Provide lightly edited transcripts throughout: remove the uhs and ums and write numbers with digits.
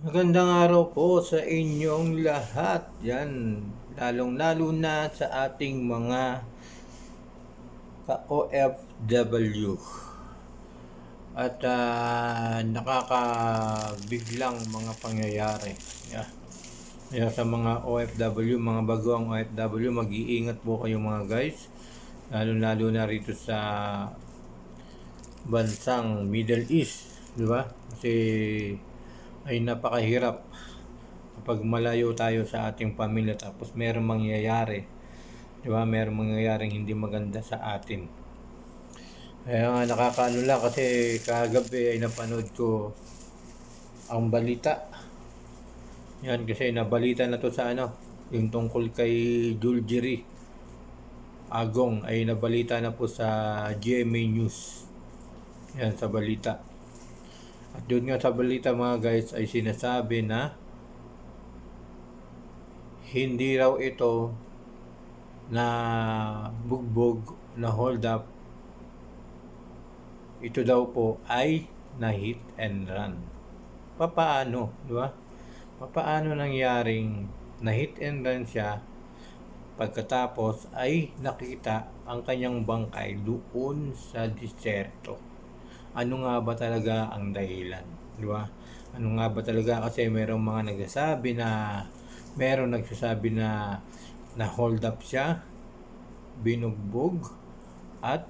Magandang araw po sa inyong lahat. Yan, lalong-lalo na sa ating mga ka-OFW. At nakakabiglang mga pangyayari. Yeah. Kaya sa mga OFW, mga baguang OFW, mag-iingat po kayo mga guys. Lalo-lalo na rito sa bansang Middle East, di ba? Kasi ay napakahirap kapag malayo tayo sa ating pamilya tapos merong mangyayari, di ba? Merong mangyayaring hindi maganda sa atin. Kaya nga nakakaalala kasi kagabi ay napanood ko ang balita. Yan kasi nabalita na to sa yung tungkol kay Juljiri Agong ay nabalita na po sa GMA News. Yan sa balita. At doon nga sa balita mga guys ay sinasabi na hindi raw ito na bugbog na hold up. Ito daw po ay na hit and run. Papaano, di ba? Papaano nangyaring na hit and run siya pagkatapos ay nakita ang kanyang bangkay doon sa disyerto? Ano nga ba talaga ang dahilan, di ba? Ano nga ba talaga, kasi merong mga nagsasabi na hold up siya, binugbog at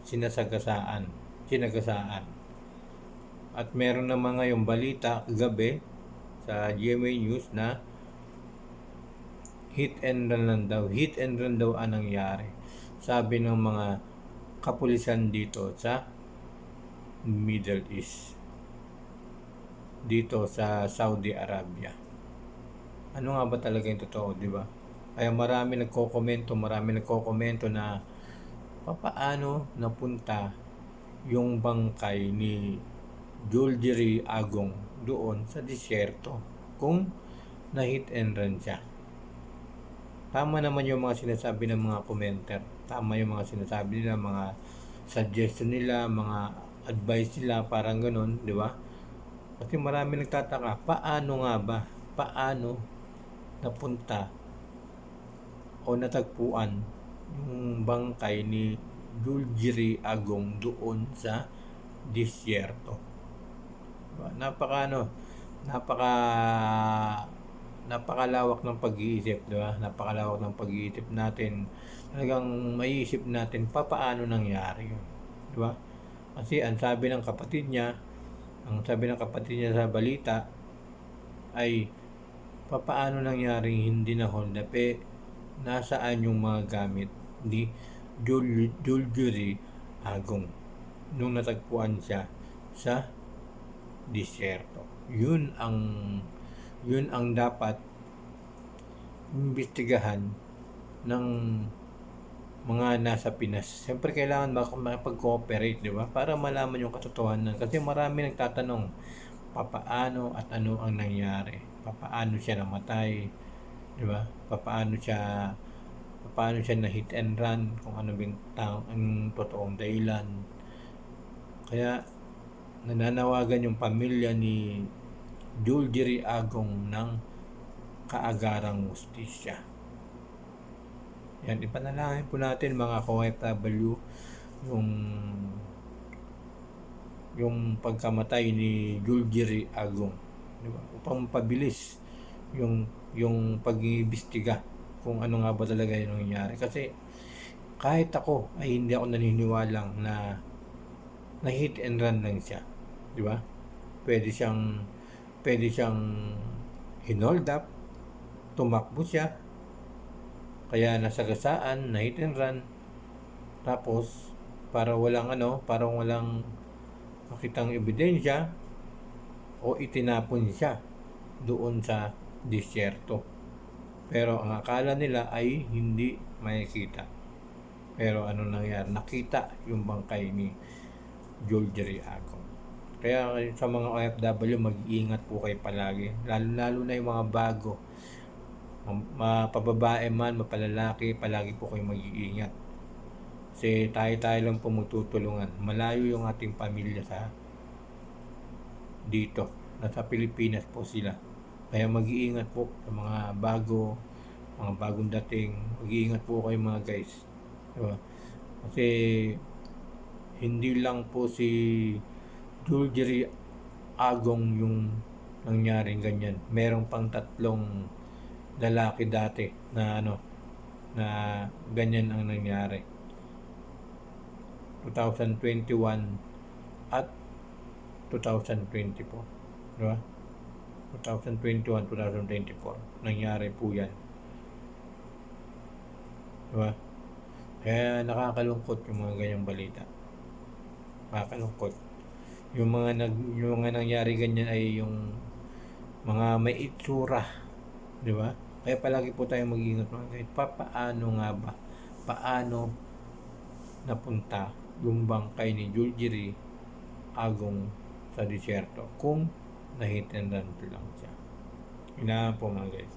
sinagasaan. At meron na mga yung balita kagabi sa GMA News na hit and run daw ang nangyari, sabi ng mga kapulisan dito sa Middle East, dito sa Saudi Arabia. Ano nga ba talaga yung totoo, di ba? Kaya marami nagko-komento na papaano napunta yung bangkay ni Juljiri Agong doon sa disyerto kung na hit and run siya. Tama naman yung mga sinasabi ng mga commenter. Tama yung mga sinasabi nila, mga suggestion nila, mga advice nila, parang ganun, di ba? Kasi marami nagtataka, paano nga ba? Paano napunta o natagpuan yung bangkay ni Juljiri Agong doon sa disyerto? Diba? Napakalawak ng pag-iisip, di ba? Napakalawak ng pag-iisip natin. Talagang maiisip natin paano nangyari yun, di ba? Kasi ang sabi ng kapatid niya sa balita ay paano nangyaring hindi na hold up, nasaan yung mga gamit ni Juljiri Agong nung natagpuan siya sa disyerto. Yun ang dapat imbestigahan ng mga nasa Pinas. Siyempre kailangan makapag-cooperate, di ba? Para malaman yung katotohanan. Kasi marami nagtatanong, papaano at ano ang nangyari? Papaano siya namatay? Di ba? Papaano siya na hit and run? Kung ano ang totoong dahilan. Kaya nananawagan yung pamilya ni Juljiri Agong ng kaagarang hustisya. Yan, ipanalangin po natin mga ka-OFW yung pagkamatay ni Juljiri Agong, diba? Upang mapabilis yung pag-iimbestiga kung ano nga ba talaga yung nangyari. Kasi kahit ako ay hindi ako naniniwalang na hit and run lang siya, di ba? Pwede siyang hinold up, tumakbo siya, kaya nasagasaan, na hit and run, tapos parang walang makitang ebidensya o itinapon siya doon sa disyerto. Pero ang akala nila ay hindi makikita. Pero ano nangyari? Nakita yung bangkay ni Juljiri Agong. Kaya sa mga OFW, mag-iingat po kayo palagi. Lalo na yung mga bago. Mapababae man, mapalalaki, palagi po kayo mag-iingat. Kasi tayo lang po magtutulungan. Malayo yung ating pamilya sa dito. nasa Pilipinas po sila. Kaya mag-iingat po sa mga bagong dating. Mag-iingat po kayo mga guys. Diba? Kasi hindi lang po si Juljeri Agong yung nangyaring ganyan. Meron pang 3 lalaki dati na na ganyan ang nangyari. 2021 at 2024. Diba? 2021, 2024. Nangyari po yan. Diba? Kaya nakakalungkot yung mga ganyang balita. Nakakalungkot. Yung mga nangyari ganyan ay yung mga may itsura. Diba? Kaya palagi po tayo mag-ingat mga guys. Paano nga ba? Paano napunta yung bangkay ni Juljeri Agong sa disyerto kung na-hit and run lang siya? Yun po mga guys.